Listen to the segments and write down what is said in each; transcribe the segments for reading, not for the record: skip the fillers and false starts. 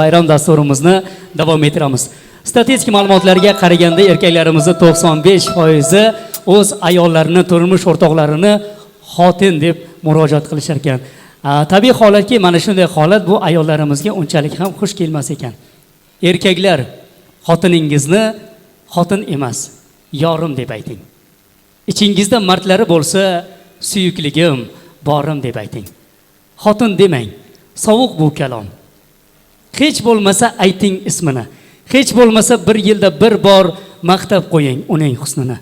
Bayram dasturimizni davom ettiramiz. Statistik ma'lumotlarga qaraganda erkaklarimizni 95% o'z ayollarini, turmush o'rtoqlarini xotin deb murojaat qilishar ekan. Tabiiy holatki, mana shunday holat bu ayollarimizga unchalik ham xush kelmas ekan. Erkaklar, xotiningizni xotin emas, yorim deb ayting. Ichingizda mardlari bo'lsa, suyukligim, borim deb ayting. Xotin demang. Sovuq bu kalom. Hech bo'lmasa ayting ismini. Hech bo'lmasa bir yilda bir bor maqtab qo'ying uning husnini.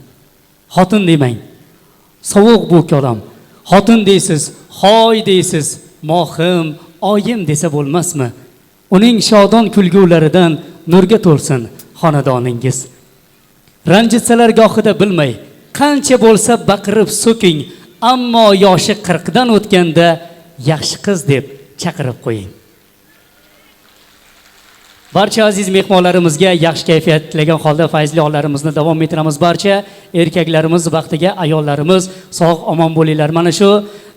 Xotin demang. Sovuq bu kalom. Xotin deysiz, hoy deysiz, mohim, oyim desa bo'lmasmi? Uning shodon kulgularidan nurga to'lsin xonadoningiz. Ranjitsalar gohida bilmay, qancha bo'lsa baqirib so'king, ammo yoshi 40 dan o'tganda yaxshi qiz deb chaqirib qo'ying. Barcha aziz mehmonlarimizga yaxshi kayfiyat tilagan holda fayzli onlarimizni davom ettiramiz. Barcha erkaklarimiz vaqtiga, ayollarimiz sog' omon bo'linglar. Mana shu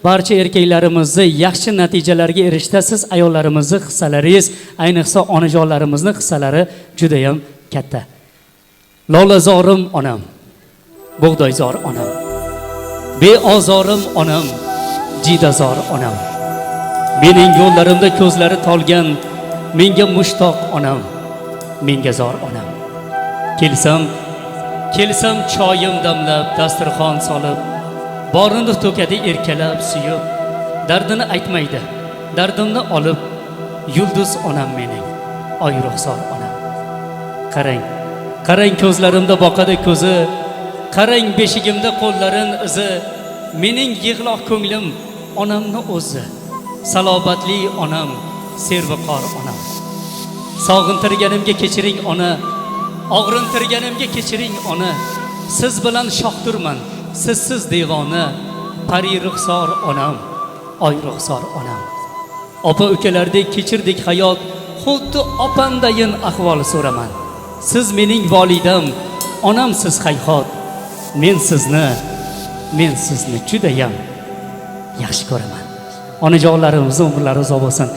barcha erkaklarimizni yaxshi natijalarga erishtasiz. Ayollarimizni hissalaringiz, ayniqsa onajonlarimizning hissalari juda ham katta. Lolazorim onam, bug'doyzor onam, beozorim onam, jidazor onam. Mening yo'llarimda ko'zlari tolgan, menga mushtoq onam, menga zor onam. Kelsam choyim damlab, dasturxon solib, borini to'kadi erkalab suyib, dardini aytmaydi, dardimni olib, yulduz onam mening, oy ruxsor onam. Qarang ko'zlarimda boqadi ko'zi, qarang beshigimda qo'llarin izi, mening yig'loq ko'nglim onamni o'zi. Salobatli onam, serviqor onam. Sog'intirganimga kechiring ona, og'rintirganimga kechiring ona. Siz bilan shohdirman, sizsiz devona, pari ruxsor onam, oy ruxsor onam. Opa ukalardek kechirdik hayot, xuddi opandayin ahvol so'raman. Siz mening volidam, onam siz hayhot. Men sizni juda ham yaxshi ko'raman. Onajonlarimizning umrlari uzoq bo'lsin.